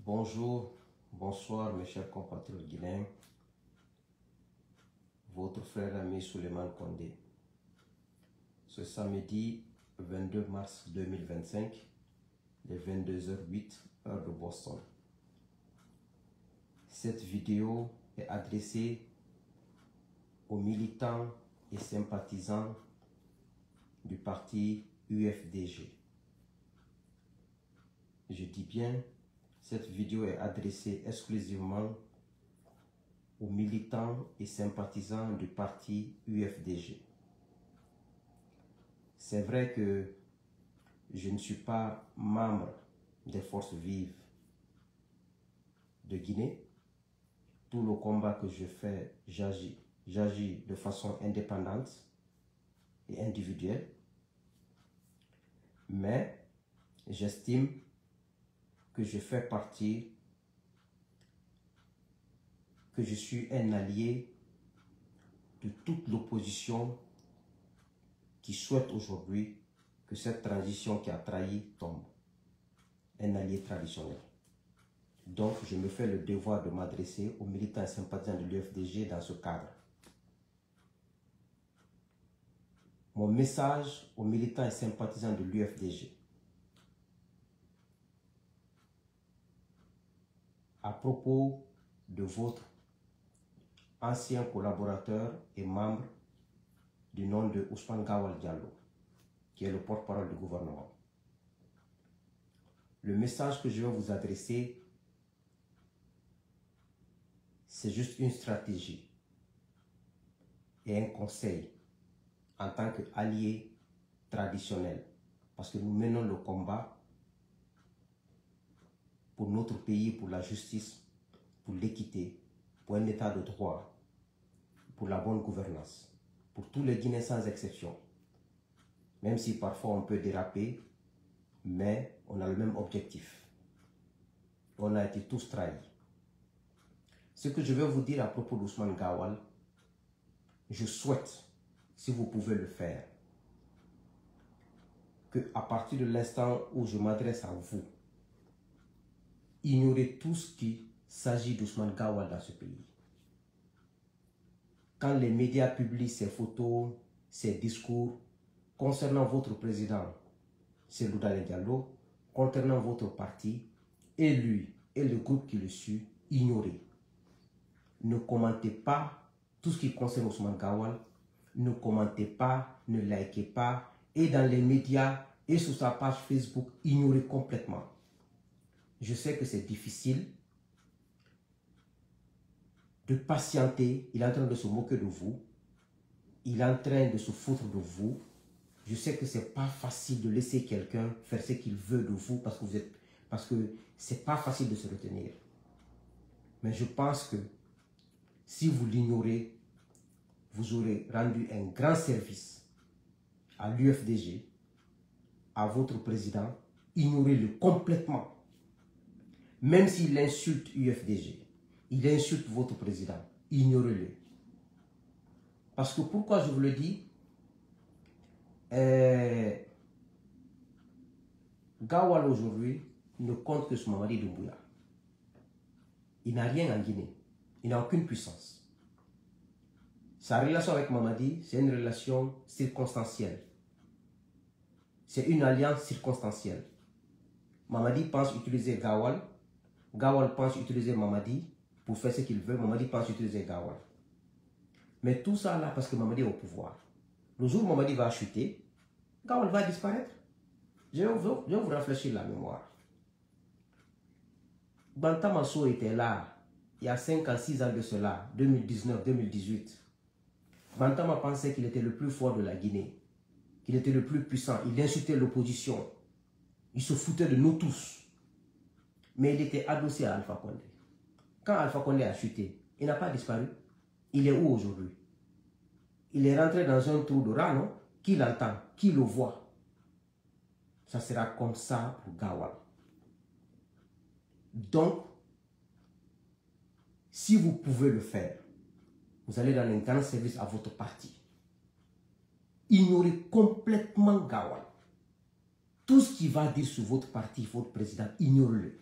Bonjour, bonsoir mes chers compatriotes guinéens, votre frère ami Souleymane Condé. Ce samedi 22 mars 2025, les 22h08, heure de Boston. Cette vidéo est adressée aux militants et sympathisants du parti UFDG. Je dis bien, cette vidéo est adressée exclusivement aux militants et sympathisants du parti UFDG. C'est vrai que je ne suis pas membre des forces vives de Guinée. Tout le combat que je fais, j'agis de façon indépendante et individuelle. Mais j'estime que je fais partie, que je suis un allié de toute l'opposition qui souhaite aujourd'hui que cette transition qui a trahi tombe. Un allié traditionnel. Donc, je me fais le devoir de m'adresser aux militants et sympathisants de l'UFDG dans ce cadre. Mon message aux militants et sympathisants de l'UFDG. À propos de votre ancien collaborateur et membre du nom de Ousmane Gawal Diallo, qui est le porte-parole du gouvernement. Le message que je vais vous adresser, c'est juste une stratégie et un conseil en tant qu'allié traditionnel, parce que nous menons le combat pour notre pays, pour la justice, pour l'équité, pour un état de droit, pour la bonne gouvernance, pour tous les Guinéens sans exception. Même si parfois on peut déraper, mais on a le même objectif. On a été tous trahis. Ce que je vais vous dire à propos d'Ousmane Gawal, je souhaite, si vous pouvez le faire, qu'à partir de l'instant où je m'adresse à vous, ignorez tout ce qui s'agit d'Ousmane Gawal dans ce pays. Quand les médias publient ces photos, ces discours concernant votre président, Cellou Dalein Diallo, concernant votre parti, et lui et le groupe qui le suit, ignorez. Ne commentez pas tout ce qui concerne Ousmane Gawal, ne commentez pas, ne likez pas, et dans les médias et sur sa page Facebook, ignorez complètement. Je sais que c'est difficile de patienter, il est en train de se moquer de vous, il est en train de se foutre de vous. Je sais que ce n'est pas facile de laisser quelqu'un faire ce qu'il veut de vous parce que ce n'est pas facile de se retenir. Mais je pense que si vous l'ignorez, vous aurez rendu un grand service à l'UFDG, à votre président. Ignorez-le complètement. Même s'il insulte l'UFDG, il insulte votre président, ignorez-le. Parce que pourquoi je vous le dis, Gawal aujourd'hui ne compte que sur Mamadi Doumbouya. Il n'a rien en Guinée. Il n'a aucune puissance. Sa relation avec Mamadi, c'est une relation circonstancielle. C'est une alliance circonstancielle. Mamadi pense utiliser Gawal. Gawal pense utiliser Mamadi pour faire ce qu'il veut. Mamadi pense utiliser Gawal. Mais tout ça là parce que Mamadi est au pouvoir. Le jour où Mamadi va chuter, Gawal va disparaître. Je vais vous rafraîchir la mémoire. Bantamasso était là il y a 5 ans, 6 ans de cela, 2019, 2018. Bantama pensait qu'il était le plus fort de la Guinée, qu'il était le plus puissant. Il insultait l'opposition. Il se foutait de nous tous. Mais il était adossé à Alpha Condé. Quand Alpha Condé a chuté, il n'a pas disparu. Il est où aujourd'hui? Il est rentré dans un trou de rat, non? Qui l'entend? Qui le voit? Ça sera comme ça pour Gawal. Donc, si vous pouvez le faire, vous allez dans un grand service à votre parti. Ignorez complètement Gawal. Tout ce qu'il va dire sur votre parti, votre président, ignorez-le.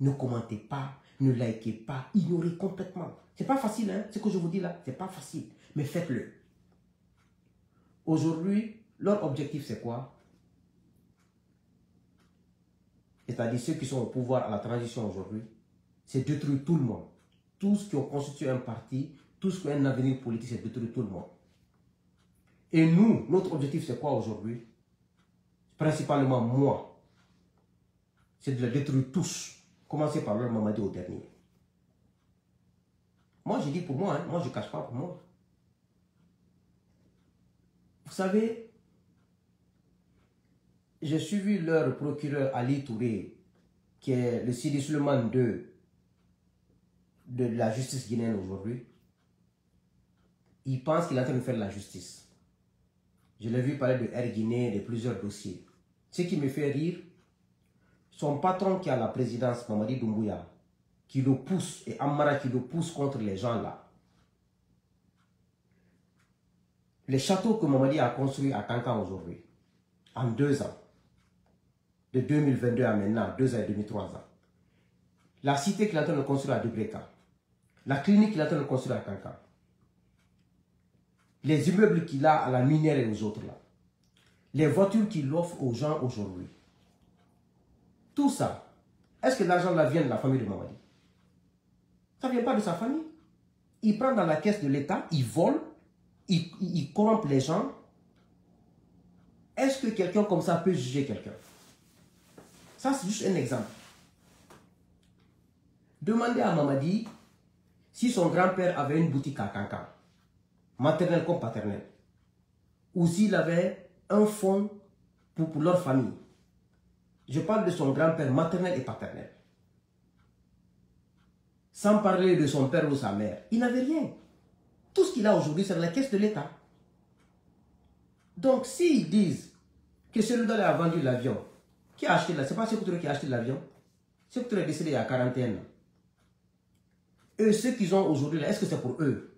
Ne commentez pas, ne likez pas, ignorez complètement. C'est pas facile, hein, ce que je vous dis là, c'est pas facile, mais faites-le. Aujourd'hui, leur objectif c'est quoi? C'est-à-dire ceux qui sont au pouvoir à la transition aujourd'hui, c'est détruire tout le monde. Tous qui ont constitué un parti, tous qui ont un avenir politique, c'est détruire tout le monde. Et nous, notre objectif c'est quoi aujourd'hui? Principalement moi, c'est de les détruire tous. Commencer par leur Mamadi au dernier. Moi, je dis pour moi, hein, moi je ne cache pas pour moi. Vous savez, j'ai suivi leur procureur Ali Touré, qui est le Sidi Suleiman de la justice guinéenne aujourd'hui. Il pense qu'il est en train de faire de la justice. Je l'ai vu parler de Air Guinée, de plusieurs dossiers. Ce qui me fait rire, son patron qui a la présidence, Mamadi Doumbouya, qui le pousse, et Amara qui le pousse contre les gens là. Les châteaux que Mamadi a construits à Kankan aujourd'hui, en 2 ans, de 2022 à maintenant, 2 ans et demi, 3 ans. La cité qu'il est en train de construire à Dubreka, la clinique qu'il est en train de construire à Kankan, les immeubles qu'il a à la minière et aux autres là, les voitures qu'il offre aux gens aujourd'hui. Tout ça, est-ce que l'argent là vient de la famille de Mamadi? Ça ne vient pas de sa famille. Il prend dans la caisse de l'État, il vole, il corrompt les gens. Est-ce que quelqu'un comme ça peut juger quelqu'un? Ça, c'est juste un exemple. Demandez à Mamadi si son grand-père avait une boutique à Kankan, maternelle comme paternelle, ou s'il avait un fonds pour leur famille. Je parle de son grand-père maternel et paternel. Sans parler de son père ou sa mère. Il n'avait rien. Tout ce qu'il a aujourd'hui, c'est dans la caisse de l'État. Donc, s'ils disent que celui-là a vendu l'avion, qui a acheté là? C'est pas Sékou Touré qui a acheté l'avion. Sékou Touré est décédé il y a 41 ans. Eux, ceux qu'ils ont aujourd'hui, est-ce que c'est pour eux?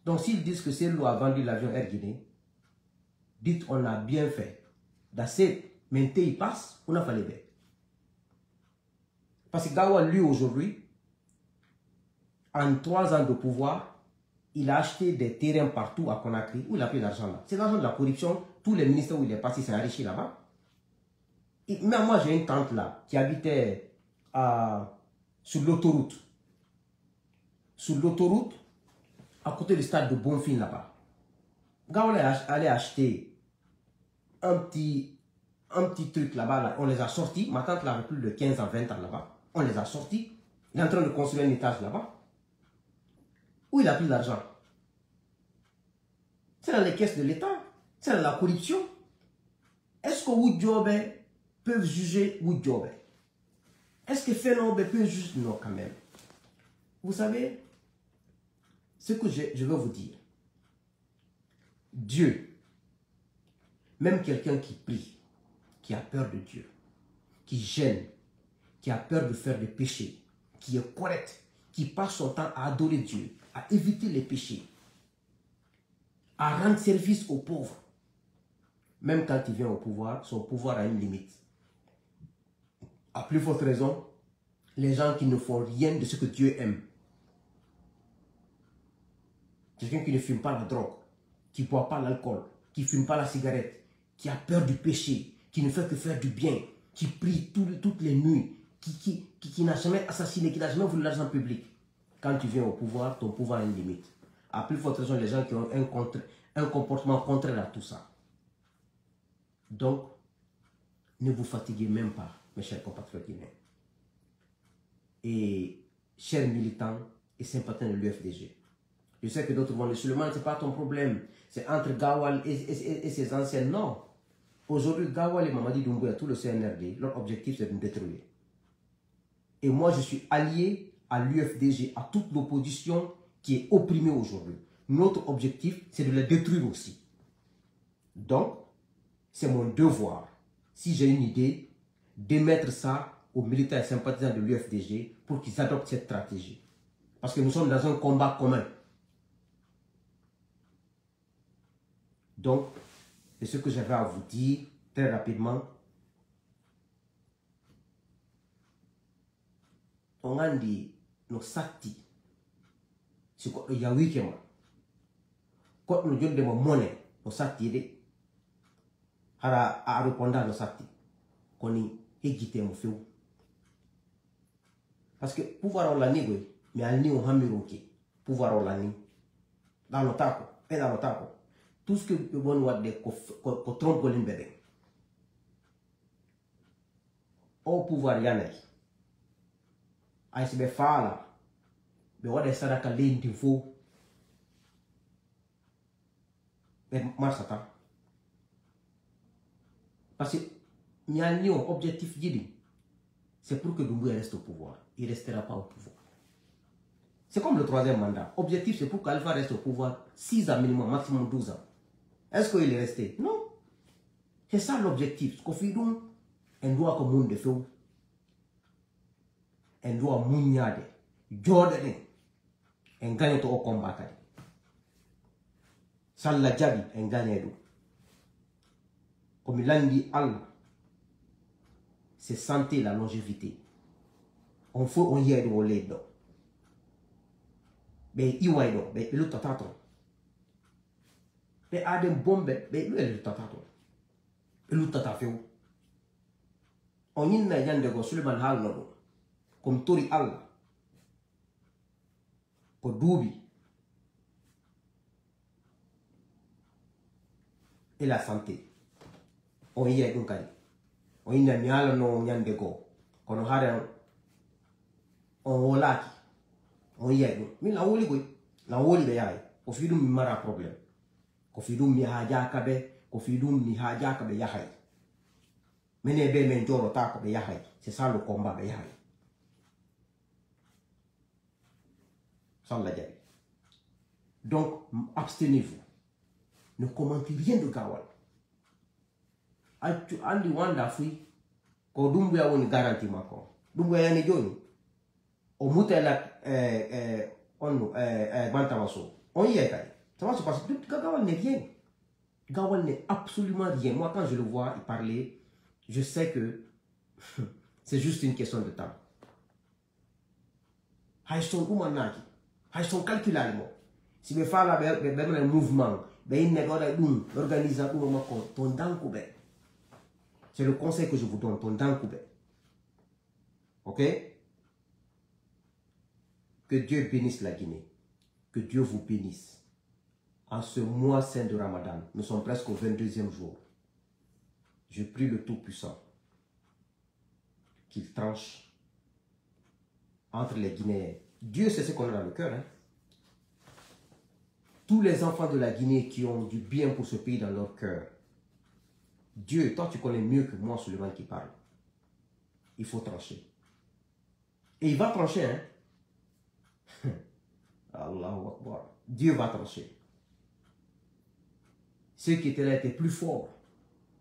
Donc, s'ils disent que celui-là a vendu l'avion Air Guinée, dites on a bien fait. D'assez, maintenant il passe, on a fallu bien. Parce que Gawa, lui, aujourd'hui, en 3 ans de pouvoir, il a acheté des terrains partout à Conakry. Où il a pris l'argent là? C'est l'argent de la corruption. Tous les ministères où il est passé s'est enrichi là-bas. Même moi, j'ai une tante là qui habitait sur l'autoroute. Sur l'autoroute, à côté du stade de Bonfim là-bas. Gawa allait acheter un petit truc là-bas. Là. On les a sortis. Ma tante là avait plus de 15 à 20 ans là-bas. On les a sortis. Il est en train de construire un étage là-bas. Où il a pris l'argent? C'est dans les caisses de l'État. C'est dans la corruption. Est-ce que Woodjobe peuvent juger Woodjobe? Est-ce que Fenobe peut juger? Non, quand même. Vous savez, ce que je veux vous dire. Dieu, même quelqu'un qui prie, qui a peur de Dieu, qui gêne, qui a peur de faire des péchés, qui est correct, qui passe son temps à adorer Dieu, à éviter les péchés, à rendre service aux pauvres. Même quand il vient au pouvoir, son pouvoir a une limite. À plus forte raison, les gens qui ne font rien de ce que Dieu aime. Quelqu'un qui ne fume pas la drogue, qui ne boit pas l'alcool, qui ne fume pas la cigarette, qui a peur du péché, qui ne fait que faire du bien, qui prie toutes les nuits, qui n'a jamais assassiné, qui n'a jamais voulu l'argent public. Quand tu viens au pouvoir, ton pouvoir a une limite. À plus forte raison, les gens qui ont un comportement contraire à tout ça. Donc, ne vous fatiguez même pas, mes chers compatriotes guinéens. Et chers militants et sympathisants de l'UFDG. Je sais que d'autres vont dire, Suleiman, ce n'est pas ton problème. C'est entre Gawal et ses anciens. Non. Aujourd'hui, Gawal et Mamadi Doumbouya, tout le CNRD, leur objectif, c'est de nous détruire. Et moi, je suis allié à l'UFDG, à toute l'opposition qui est opprimée aujourd'hui. Notre objectif, c'est de les détruire aussi. Donc, c'est mon devoir, si j'ai une idée, d'émettre ça aux militants et sympathisants de l'UFDG pour qu'ils adoptent cette stratégie. Parce que nous sommes dans un combat commun. Donc, c'est ce que j'avais à vous dire très rapidement. on a dit nos sati. C'est quoi il y a week-end. Quand nous avons de monnaie, nos sati de. Hara a répondre nos sati. Qu'on y égité mon feu. Parce que pouvoir on l'a négocié, mais al ni on a miroqué. Pouvoir on l'a ni. Dans le taco, et dans le taco. Tout ce que vous bon de qu'on trompe le bébé. Au pouvoir yanay. Ay se be fala. Be wade sadaka lenti fo. Be marsata. Parce que n'y objectif jidi. C'est pour que Doumbouya reste au pouvoir. Il ne restera pas au pouvoir. C'est comme le troisième mandat. Objectif, c'est pour qu'Alpha reste au pouvoir 6 ans minimum, maximum 12 ans. Est-ce qu'il est resté? Non. C'est ça l'objectif. Ce qu'on fait donc, on doit comme monde de feu. On doit mouniade. Jordan. On gagne au combat. Ça l'a jabi, on gagne. Comme il a dit Allah, c'est santé, la longévité. On faut on y aide au lait. Mais il y a des le tatato. Mais à des bombes, mais le tatato. Le tatafeu. On y n'a rien de go sur le manhal no. Comme Tori Allah. Pour Doubi. Et la santé. On y aide un cari. On y n'a rien de go. Quand on a on laki. On y aide. Mais la woli boy. La woli be yaay. Ko fi dum mara problème. Ko fi dum mi haja kabe. Ko fi dum mi haja kabe yahay. Mene be men joro ta kabe yahay. C'est ça le combat be yahay. Ça l'a dit. Donc, abstenez-vous. Ne commentez rien de Gawal. Andi wanda fui. Ko Doumbouya woni garantie mako. Doumbouya yani joni. O mutela Bantamaso. On y est. Ça va se passer. Gawal n'est rien. Gawal n'est absolument rien. Moi, quand je le vois y parler, je sais que c'est juste une question de temps. Ils sont humanaki. Ils sont calculables. Si vous faites un mouvement, c'est le conseil que je vous donne. Ton dankoube. Ok? Que Dieu bénisse la Guinée. Que Dieu vous bénisse. En ce mois saint de Ramadan, nous sommes presque au 22e jour. Je prie le Tout-Puissant qu'il tranche entre les Guinéens. Dieu sait ce qu'on a dans le cœur. Hein? Tous les enfants de la Guinée qui ont du bien pour ce pays dans leur cœur. Dieu, toi tu connais mieux que moi Suleiman qui parle. Il faut trancher. Et il va trancher. Hein? Allahu Akbar. Dieu va trancher. Ceux qui étaient là étaient plus forts,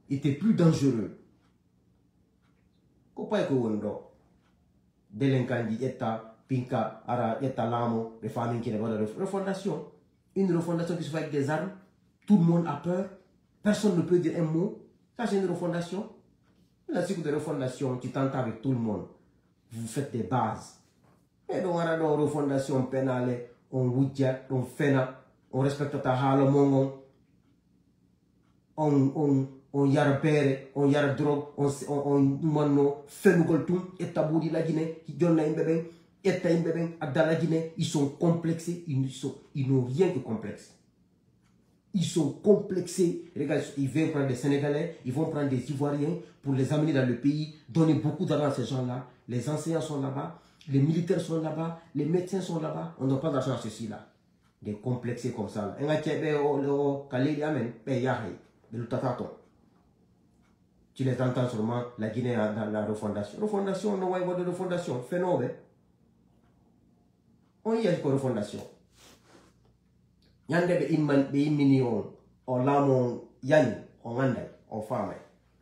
étaient plus dangereux. Pourquoi est-ce que délinquant dit État, Pinka, Ara, État Lamo, les familles qui n'ont pas de refondation. Une refondation qui se fait avec des armes. Tout le monde a peur. Personne ne peut dire un mot. Ça, c'est une refondation. La cycle de refondation, tu t'entends avec tout le monde. Vous faites des bases. Mais donc, on a une refondation pénale, on wudja, on fena, on respecte ta halo mongon, on yara pere, on yara drogue, on mano, fenugoltum, et taboudi la Guinée, qui donne un bébé, et un bébé, dans la Guinée, ils sont complexés, ils n'ont rien que complexe. Ils sont complexés. Regarde, ils viennent prendre des Sénégalais, ils vont prendre des Ivoiriens pour les amener dans le pays, donner beaucoup d'argent à ces gens-là. Les enseignants sont là-bas, les militaires sont là-bas, les médecins sont là-bas. On n'a pas d'argent à ceci-là. Des complexés comme ça. Tu les entends seulement, la Guinée dans la refondation. Refondation, on a de refondation. Phénomène. On y a une refondation. Yande be imini on lamon yani on andai on femme.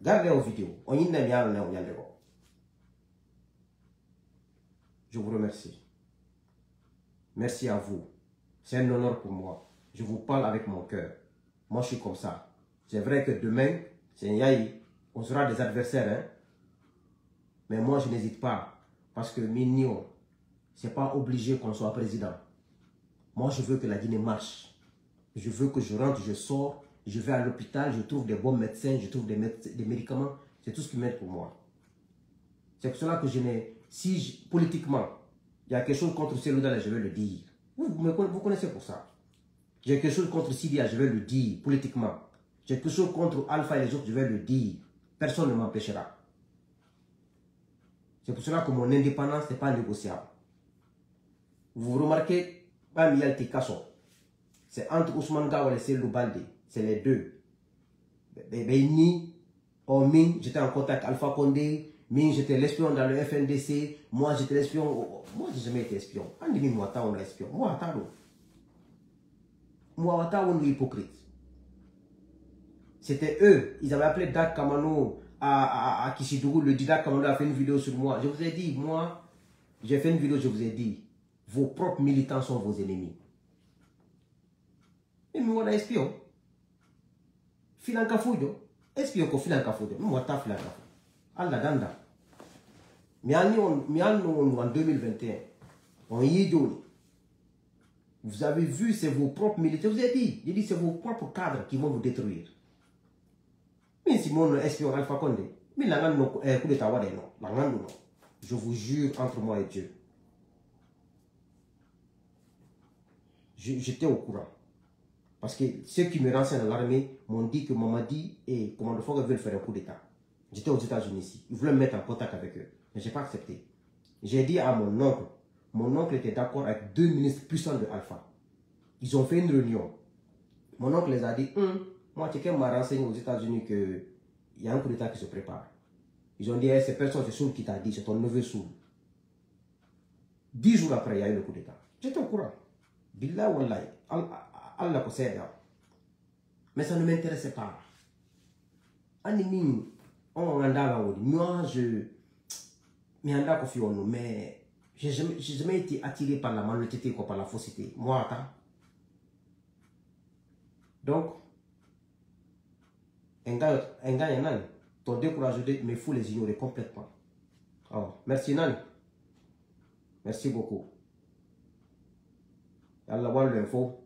Gardez aux vidéos. On y n'a bien on yande. Je vous remercie. Merci à vous. C'est un honneur pour moi. Je vous parle avec mon cœur. Moi je suis comme ça. C'est vrai que demain, c'est Yahi, on sera des adversaires. Hein? Mais moi je n'hésite pas. Parce que mignon, Ce n'est pas obligé qu'on soit président. Moi, je veux que la Guinée marche. Je veux que je rentre, je sors, je vais à l'hôpital, je trouve des bons médecins, je trouve des médicaments. C'est tout ce qui m'aide pour moi. C'est pour cela que je n'ai... Si politiquement, il y a quelque chose contre Selouda, je vais le dire. Vous connaissez pour ça. J'ai quelque chose contre Sidia, je vais le dire politiquement. J'ai quelque chose contre Alpha et les autres, je vais le dire. Personne ne m'empêchera. C'est pour cela que mon indépendance n'est pas négociable. Vous remarquez, Bamiyal Tikasso, c'est entre Ousmane Gawal et Selou Baldé. C'est les deux. Ni Ming, j'étais en contact avec Alpha Condé. Ming, j'étais l'espion dans le FNDC. Moi, j'étais l'espion. Moi, j'ai jamais été espion. Andimi Mwata, on est espion. Moi, on est hypocrite. C'était eux. Ils avaient appelé Dak Kamano à Kishidougou. Le Dak Kamano a fait une vidéo sur moi. Je vous ai dit, moi, j'ai fait une vidéo, je vous ai dit, vos propres militants sont vos ennemis. Et nous, on est espion. Filanka Foujo. Espion ko Filanka Foujo. Nous, on est Filanka Foujo. Allah Danda. En 2021, on y est donné. Vous avez vu, c'est vos propres militaires. Je vous ai dit, j'ai dit, c'est vos propres cadres qui vont vous détruire. Mais si mon espion Alpha Condé, mais la gagne coup d'état non. Je vous jure entre moi et Dieu. J'étais au courant. Parce que ceux qui me renseignent dans l'armée m'ont dit que Mamadi et Commando Fogg veulent faire un coup d'état. J'étais aux États-Unis ici. Ils voulaient me mettre en contact avec eux. Mais je n'ai pas accepté. J'ai dit à mon oncle. Mon oncle était d'accord avec 2 ministres puissants de Alpha. Ils ont fait une réunion. Mon oncle les a dit, moi, quelqu'un m'a renseigné aux États-Unis qu'il y a un coup d'état qui se prépare. Ils ont dit, hey, cette personne, c'est Soul qui t'a dit, c'est ton neveu Soul. 10 jours après, il y a eu le coup d'état. J'étais au courant. Billah wallahi. Allah possède. Mais ça ne m'intéressait pas. Moi, mais j'ai jamais été attiré par la malhonnêteté ou par la fausseté. Moi, attends. Donc, un gars, ton découragé, mais il faut les ignorer complètement. Alors, merci Nan. Merci beaucoup. Allah, l'info.